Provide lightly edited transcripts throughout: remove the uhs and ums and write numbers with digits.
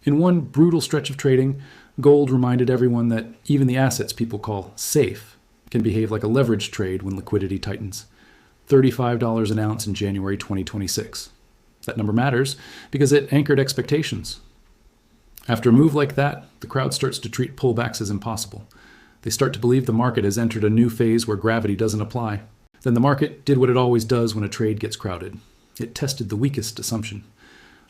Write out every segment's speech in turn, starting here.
In one brutal stretch of trading, gold reminded everyone that even the assets people call safe can behave like a leveraged trade when liquidity tightens. $35 an ounce in January 2026. That number matters because it anchored expectations. After a move like that, the crowd starts to treat pullbacks as impossible. They start to believe the market has entered a new phase where gravity doesn't apply. Then the market did what it always does when a trade gets crowded. It tested the weakest assumption.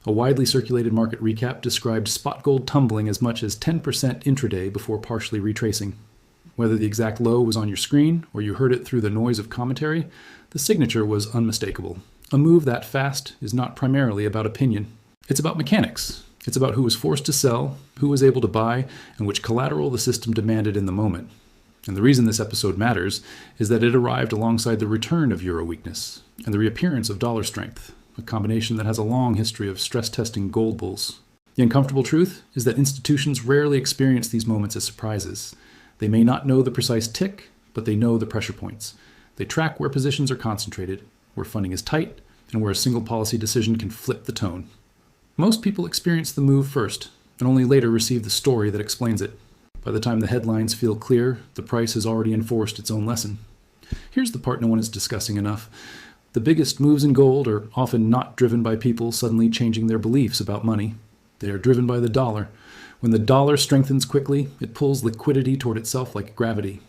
A widely circulated market recap described spot gold tumbling as much as 10% intraday before partially retracing. Whether the exact low was on your screen or you heard it through the noise of commentary, the signature was unmistakable. A move that fast is not primarily about opinion. It's about mechanics. It's about who was forced to sell, who was able to buy, and which collateral the system demanded in the moment. And the reason this episode matters is that it arrived alongside the return of euro weakness and the reappearance of dollar strength, a combination that has a long history of stress testing gold bulls. The uncomfortable truth is that institutions rarely experience these moments as surprises. They may not know the precise tick, but they know the pressure points. They track where positions are concentrated, where funding is tight, and where a single policy decision can flip the tone. Most people experience the move first, and only later receive the story that explains it. By the time the headlines feel clear, the price has already enforced its own lesson. Here's the part no one is discussing enough. The biggest moves in gold are often not driven by people suddenly changing their beliefs about money. They are driven by the dollar. When the dollar strengthens quickly, it pulls liquidity toward itself like gravity.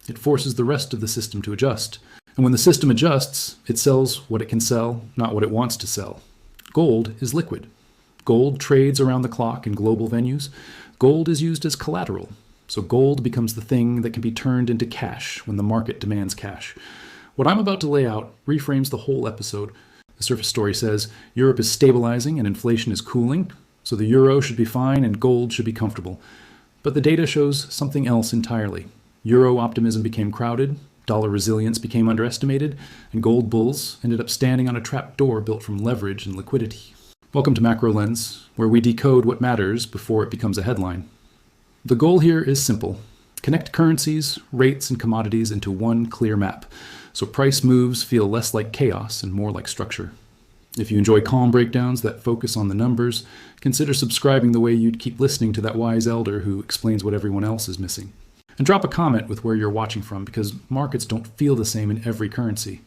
It forces the rest of the system to adjust. And when the system adjusts, it sells what it can sell, not what it wants to sell. Gold is liquid. Gold trades around the clock in global venues. Gold is used as collateral. So gold becomes the thing that can be turned into cash when the market demands cash. What I'm about to lay out reframes the whole episode. The surface story says Europe is stabilizing and inflation is cooling, so the euro should be fine and gold should be comfortable. But the data shows something else entirely. Euro optimism became crowded, dollar resilience became underestimated, and gold bulls ended up standing on a trap door built from leverage and liquidity. Welcome to Macro Lens, where we decode what matters before it becomes a headline. The goal here is simple. Connect currencies, rates, and commodities into one clear map, so price moves feel less like chaos and more like structure. If you enjoy calm breakdowns that focus on the numbers, consider subscribing the way you'd keep listening to that wise elder who explains what everyone else is missing. And drop a comment with where you're watching from, because markets don't feel the same in every currency.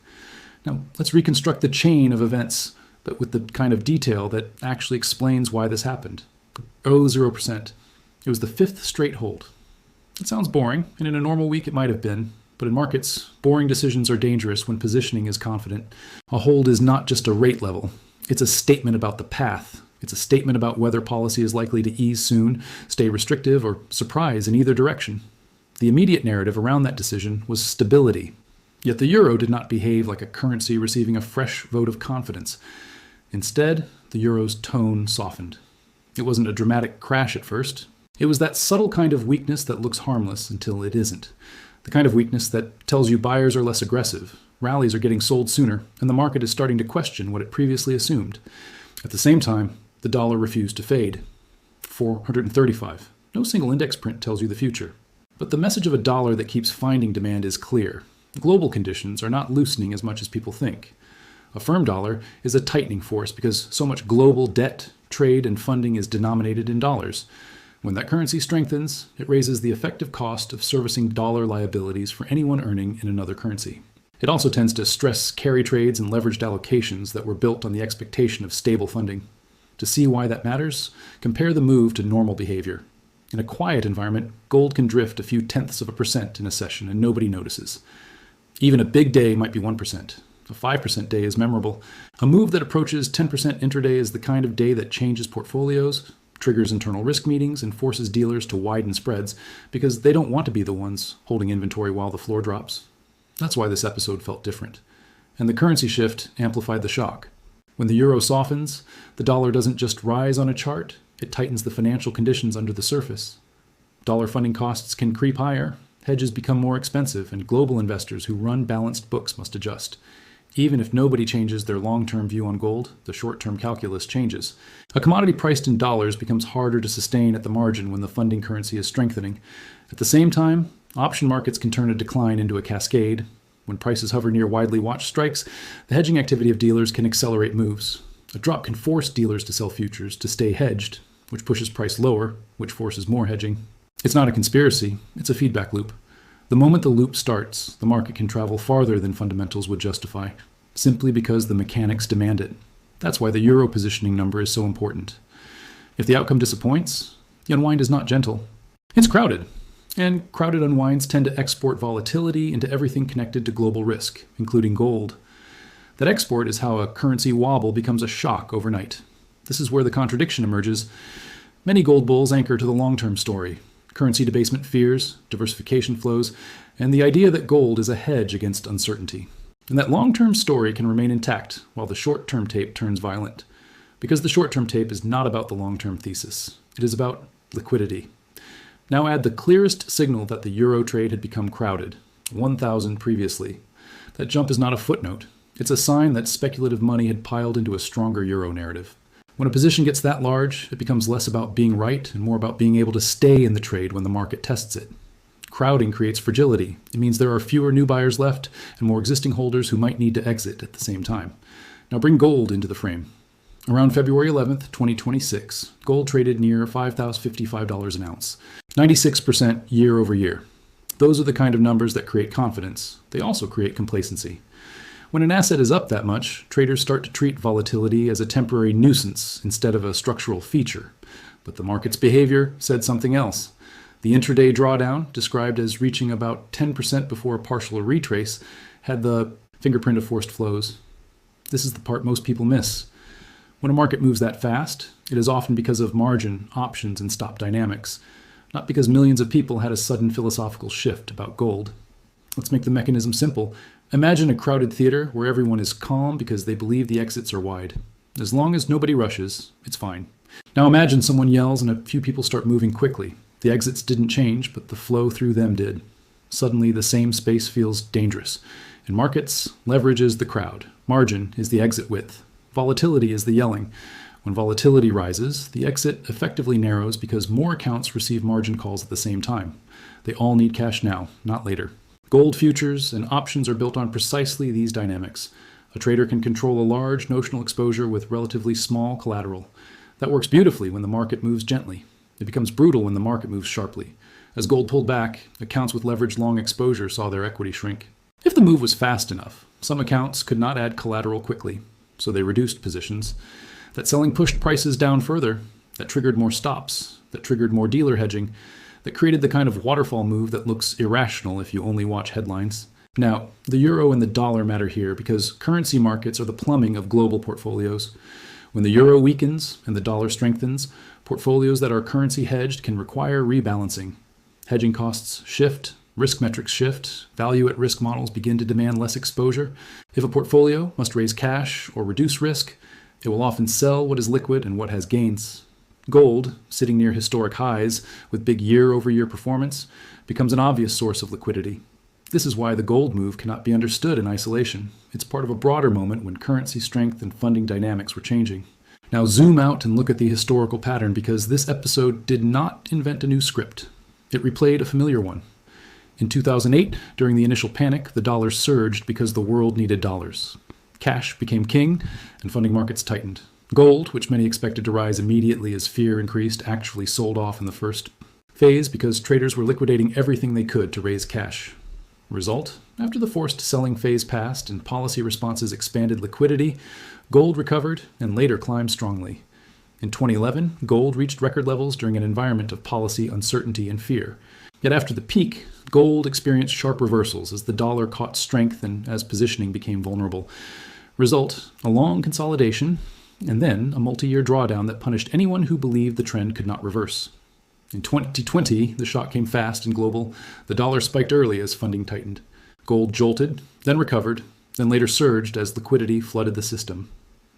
Now, let's reconstruct the chain of events, but with the kind of detail that actually explains why this happened. 0%. It was the fifth straight hold. It sounds boring, and in a normal week it might have been, but in markets, boring decisions are dangerous when positioning is confident. A hold is not just a rate level. It's a statement about the path. It's a statement about whether policy is likely to ease soon, stay restrictive, or surprise in either direction. The immediate narrative around that decision was stability. Yet the euro did not behave like a currency receiving a fresh vote of confidence. Instead, the euro's tone softened. It wasn't a dramatic crash at first. It was that subtle kind of weakness that looks harmless until it isn't. The kind of weakness that tells you buyers are less aggressive, rallies are getting sold sooner, and the market is starting to question what it previously assumed. At the same time, the dollar refused to fade. 435. No single index print tells you the future. But the message of a dollar that keeps finding demand is clear. Global conditions are not loosening as much as people think. A firm dollar is a tightening force because so much global debt, trade, and funding is denominated in dollars. When that currency strengthens, it raises the effective cost of servicing dollar liabilities for anyone earning in another currency. It also tends to stress carry trades and leveraged allocations that were built on the expectation of stable funding. To see why that matters, compare the move to normal behavior. In a quiet environment, gold can drift a few tenths of a percent in a session and nobody notices. Even a big day might be 1%. A 5% day is memorable. A move that approaches 10% intraday is the kind of day that changes portfolios, triggers internal risk meetings, and forces dealers to widen spreads because they don't want to be the ones holding inventory while the floor drops. That's why this episode felt different. And the currency shift amplified the shock. When the euro softens, the dollar doesn't just rise on a chart, it tightens the financial conditions under the surface. Dollar funding costs can creep higher, hedges become more expensive, and global investors who run balanced books must adjust. Even if nobody changes their long-term view on gold, the short-term calculus changes. A commodity priced in dollars becomes harder to sustain at the margin when the funding currency is strengthening. At the same time, option markets can turn a decline into a cascade. When prices hover near widely watched strikes, the hedging activity of dealers can accelerate moves. A drop can force dealers to sell futures to stay hedged. which pushes price lower, which forces more hedging. It's not a conspiracy, it's a feedback loop. The moment the loop starts, the market can travel farther than fundamentals would justify, simply because the mechanics demand it. That's why the euro positioning number is so important. If the outcome disappoints, the unwind is not gentle. It's crowded, and crowded unwinds tend to export volatility into everything connected to global risk, including gold. That export is how a currency wobble becomes a shock overnight. This is where the contradiction emerges. Many gold bulls anchor to the long-term story: currency debasement fears, diversification flows, and the idea that gold is a hedge against uncertainty. And that long-term story can remain intact while the short-term tape turns violent. Because the short-term tape is not about the long-term thesis. It is about liquidity. Now add the clearest signal that the euro trade had become crowded, 1,000 previously. That jump is not a footnote. It's a sign that speculative money had piled into a stronger euro narrative. When a position gets that large, it becomes less about being right and more about being able to stay in the trade when the market tests it. Crowding creates fragility. It means there are fewer new buyers left and more existing holders who might need to exit at the same time. Now bring gold into the frame. Around February 11th, 2026, gold traded near $5,055 an ounce, 96% year over year. Those are the kind of numbers that create confidence. They also create complacency. When an asset is up that much, traders start to treat volatility as a temporary nuisance instead of a structural feature. But the market's behavior said something else. The intraday drawdown, described as reaching about 10% before a partial retrace, had the fingerprint of forced flows. This is the part most people miss. When a market moves that fast, it is often because of margin, options, and stop dynamics, not because millions of people had a sudden philosophical shift about gold. Let's make the mechanism simple. Imagine a crowded theater where everyone is calm because they believe the exits are wide. As long as nobody rushes, it's fine. Now imagine someone yells and a few people start moving quickly. The exits didn't change, but the flow through them did. Suddenly, the same space feels dangerous. In markets, leverage is the crowd. Margin is the exit width. Volatility is the yelling. When volatility rises, the exit effectively narrows because more accounts receive margin calls at the same time. They all need cash now, not later. Gold futures and options are built on precisely these dynamics. A trader can control a large notional exposure with relatively small collateral. That works beautifully when the market moves gently. It becomes brutal when the market moves sharply. As gold pulled back, accounts with leveraged long exposure saw their equity shrink. If the move was fast enough, some accounts could not add collateral quickly, so they reduced positions. That selling pushed prices down further. That triggered more stops. That triggered more dealer hedging. That created the kind of waterfall move that looks irrational if you only watch headlines. Now, the euro and the dollar matter here because currency markets are the plumbing of global portfolios. When the euro weakens and the dollar strengthens, portfolios that are currency hedged can require rebalancing. Hedging costs shift, risk metrics shift, value at risk models begin to demand less exposure. If a portfolio must raise cash or reduce risk, it will often sell what is liquid and what has gains. Gold, sitting near historic highs with big year-over-year performance, becomes an obvious source of liquidity. This is why the gold move cannot be understood in isolation. It's part of a broader moment when currency strength and funding dynamics were changing. Now zoom out and look at the historical pattern because this episode did not invent a new script. It replayed a familiar one. In 2008, during the initial panic, the dollar surged because the world needed dollars. Cash became king, and funding markets tightened. Gold, which many expected to rise immediately as fear increased, actually sold off in the first phase because traders were liquidating everything they could to raise cash. Result, after the forced selling phase passed and policy responses expanded liquidity, gold recovered and later climbed strongly. In 2011, gold reached record levels during an environment of policy uncertainty and fear. Yet after the peak, gold experienced sharp reversals as the dollar caught strength and as positioning became vulnerable. Result, a long consolidation, and then a multi-year drawdown that punished anyone who believed the trend could not reverse. In 2020, the shock came fast and global. The dollar spiked early as funding tightened. Gold jolted, then recovered, then later surged as liquidity flooded the system.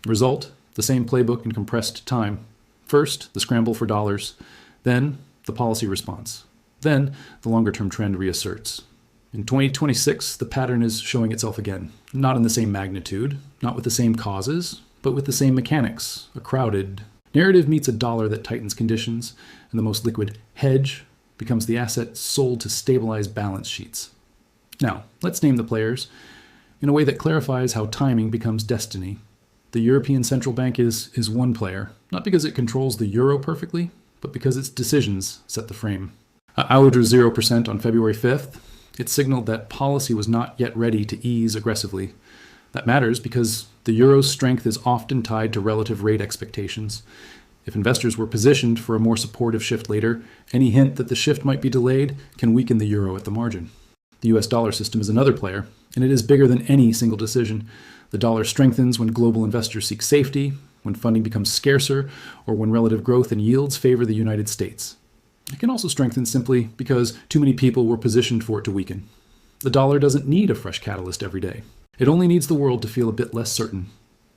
Result, the same playbook in compressed time. First, the scramble for dollars. Then, the policy response. Then, the longer-term trend reasserts. In 2026, the pattern is showing itself again. Not in the same magnitude, not with the same causes, but with the same mechanics, a crowded narrative meets a dollar that tightens conditions, and the most liquid hedge becomes the asset sold to stabilize balance sheets. Now, let's name the players in a way that clarifies how timing becomes destiny. The European Central Bank is one player, not because it controls the euro perfectly, but because its decisions set the frame. Out of 0% on February 5th, it signaled that policy was not yet ready to ease aggressively. That matters because the euro's strength is often tied to relative rate expectations. If investors were positioned for a more supportive shift later, any hint that the shift might be delayed can weaken the euro at the margin. The US dollar system is another player, and it is bigger than any single decision. The dollar strengthens when global investors seek safety, when funding becomes scarcer, or when relative growth and yields favor the United States. It can also strengthen simply because too many people were positioned for it to weaken. The dollar doesn't need a fresh catalyst every day. It only needs the world to feel a bit less certain.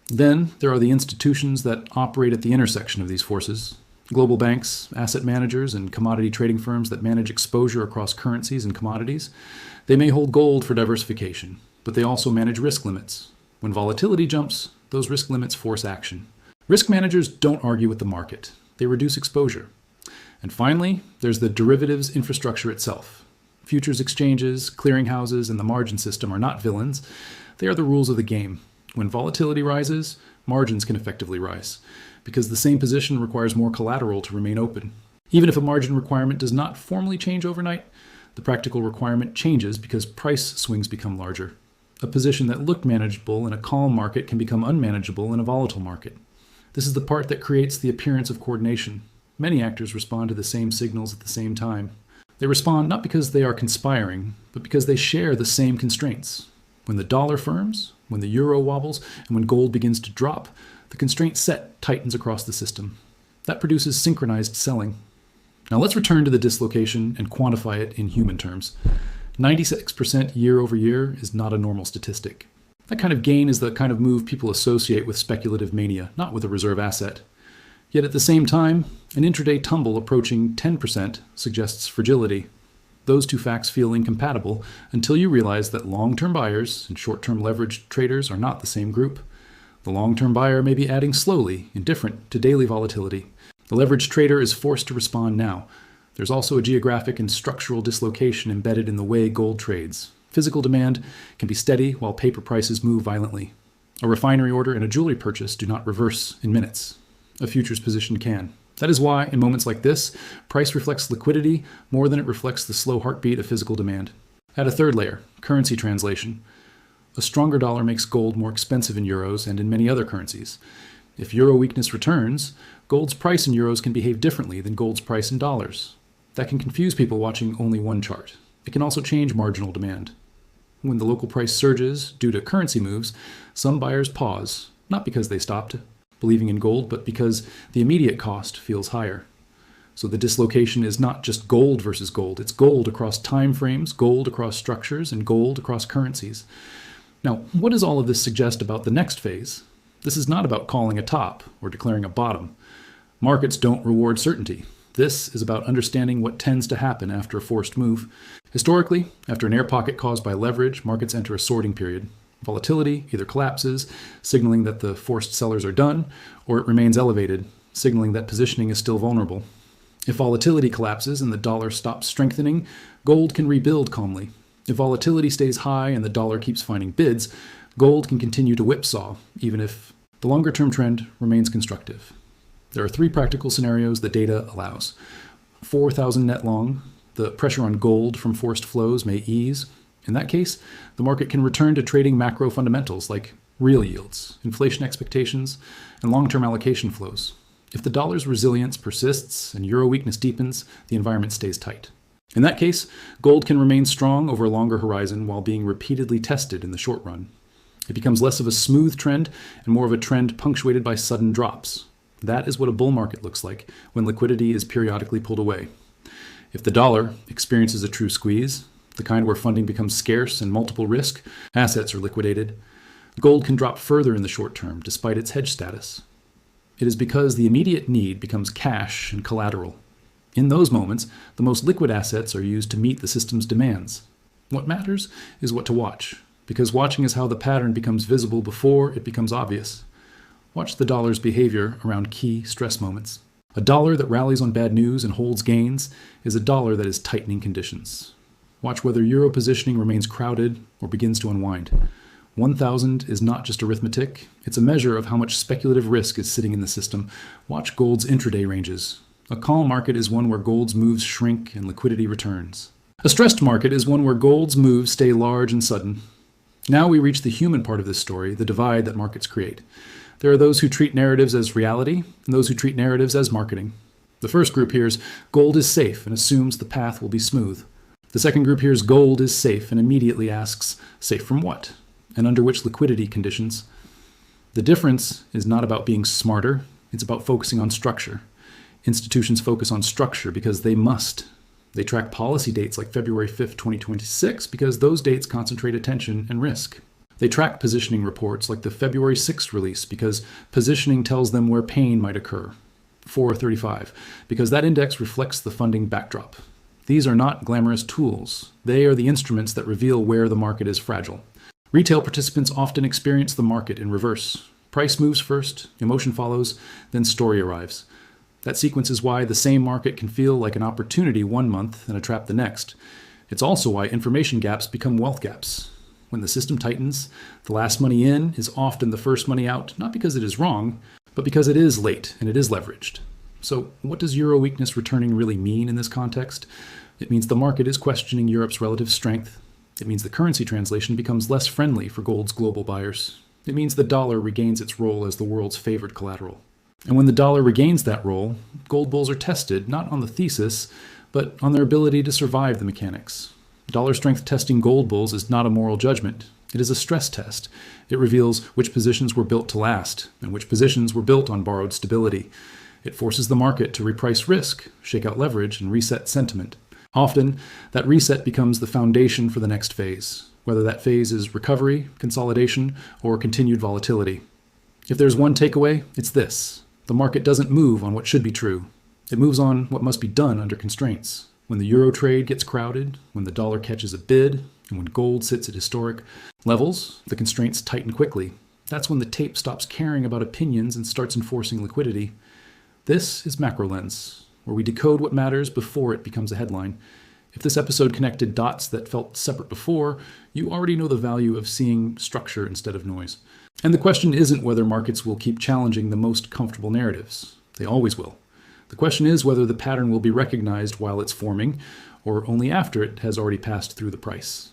Then there are the institutions that operate at the intersection of these forces. Global banks, asset managers, and commodity trading firms that manage exposure across currencies and commodities. They may hold gold for diversification, but they also manage risk limits. When volatility jumps, those risk limits force action. Risk managers don't argue with the market. They reduce exposure. And finally, there's the derivatives infrastructure itself. Futures exchanges, clearinghouses, and the margin system are not villains. They are the rules of the game. When volatility rises, margins can effectively rise, because the same position requires more collateral to remain open. Even if a margin requirement does not formally change overnight, the practical requirement changes because price swings become larger. A position that looked manageable in a calm market can become unmanageable in a volatile market. This is the part that creates the appearance of coordination. Many actors respond to the same signals at the same time. They respond not because they are conspiring, but because they share the same constraints. When the dollar firms, when the euro wobbles, and when gold begins to drop, the constraint set tightens across the system. That produces synchronized selling. Now let's return to the dislocation and quantify it in human terms. 96% year over year is not a normal statistic. That kind of gain is the kind of move people associate with speculative mania, not with a reserve asset. Yet at the same time, an intraday tumble approaching 10% suggests fragility. Those two facts feel incompatible until you realize that long-term buyers and short-term leveraged traders are not the same group. The long-term buyer may be adding slowly, indifferent to daily volatility. The leveraged trader is forced to respond now. There's also a geographic and structural dislocation embedded in the way gold trades. Physical demand can be steady while paper prices move violently. A refinery order and a jewelry purchase do not reverse in minutes. A futures position can. That is why, in moments like this, price reflects liquidity more than it reflects the slow heartbeat of physical demand. Add a third layer, currency translation. A stronger dollar makes gold more expensive in euros and in many other currencies. If euro weakness returns, gold's price in euros can behave differently than gold's price in dollars. That can confuse people watching only one chart. It can also change marginal demand. When the local price surges due to currency moves, some buyers pause, not because they stopped believing in gold, but because the immediate cost feels higher. So the dislocation is not just gold versus gold. It's gold across time frames, gold across structures, and gold across currencies. Now, what does all of this suggest about the next phase? This is not about calling a top or declaring a bottom. Markets don't reward certainty. This is about understanding what tends to happen after a forced move. Historically, after an air pocket caused by leverage, markets enter a sorting period. Volatility either collapses, signaling that the forced sellers are done, or it remains elevated, signaling that positioning is still vulnerable. If volatility collapses and the dollar stops strengthening, gold can rebuild calmly. If volatility stays high and the dollar keeps finding bids, gold can continue to whipsaw, even if the longer-term trend remains constructive. There are three practical scenarios the data allows. 4,000 net long, the pressure on gold from forced flows may ease. In that case, the market can return to trading macro fundamentals like real yields, inflation expectations, and long-term allocation flows. If the dollar's resilience persists and euro weakness deepens, the environment stays tight. In that case, gold can remain strong over a longer horizon while being repeatedly tested in the short run. It becomes less of a smooth trend and more of a trend punctuated by sudden drops. That is what a bull market looks like when liquidity is periodically pulled away. If the dollar experiences a true squeeze, the kind where funding becomes scarce and multiple risk, assets are liquidated, gold can drop further in the short term despite its hedge status. It is because the immediate need becomes cash and collateral. In those moments, the most liquid assets are used to meet the system's demands. What matters is what to watch, because watching is how the pattern becomes visible before it becomes obvious. Watch the dollar's behavior around key stress moments. A dollar that rallies on bad news and holds gains is a dollar that is tightening conditions. Watch whether euro positioning remains crowded or begins to unwind. 1,000 is not just arithmetic, it's a measure of how much speculative risk is sitting in the system. Watch gold's intraday ranges. A calm market is one where gold's moves shrink and liquidity returns. A stressed market is one where gold's moves stay large and sudden. Now we reach the human part of this story, the divide that markets create. There are those who treat narratives as reality and those who treat narratives as marketing. The first group hears gold is safe and assumes the path will be smooth. The second group hears gold is safe and immediately asks, safe from what? And under which liquidity conditions? The difference is not about being smarter, it's about focusing on structure. Institutions focus on structure because they must. They track policy dates like February 5th, 2026 because those dates concentrate attention and risk. They track positioning reports like the February 6th release because positioning tells them where pain might occur. 435, because that index reflects the funding backdrop. These are not glamorous tools. They are the instruments that reveal where the market is fragile. Retail participants often experience the market in reverse. Price moves first, emotion follows, then story arrives. That sequence is why the same market can feel like an opportunity one month and a trap the next. It's also why information gaps become wealth gaps. When the system tightens, the last money in is often the first money out, not because it is wrong, but because it is late and it is leveraged. So what does euro weakness returning really mean in this context? It means the market is questioning Europe's relative strength. It means the currency translation becomes less friendly for gold's global buyers. It means the dollar regains its role as the world's favored collateral. And when the dollar regains that role, gold bulls are tested not on the thesis, but on their ability to survive the mechanics. Dollar strength testing gold bulls is not a moral judgment. It is a stress test. It reveals which positions were built to last and which positions were built on borrowed stability. It forces the market to reprice risk, shake out leverage, and reset sentiment. Often, that reset becomes the foundation for the next phase, whether that phase is recovery, consolidation, or continued volatility. If there's one takeaway, it's this. The market doesn't move on what should be true. It moves on what must be done under constraints. When the euro trade gets crowded, when the dollar catches a bid, and when gold sits at historic levels, the constraints tighten quickly. That's when the tape stops caring about opinions and starts enforcing liquidity. This is Macro Lens, where we decode what matters before it becomes a headline. If this episode connected dots that felt separate before, you already know the value of seeing structure instead of noise. And the question isn't whether markets will keep challenging the most comfortable narratives. They always will. The question is whether the pattern will be recognized while it's forming, or only after it has already passed through the price.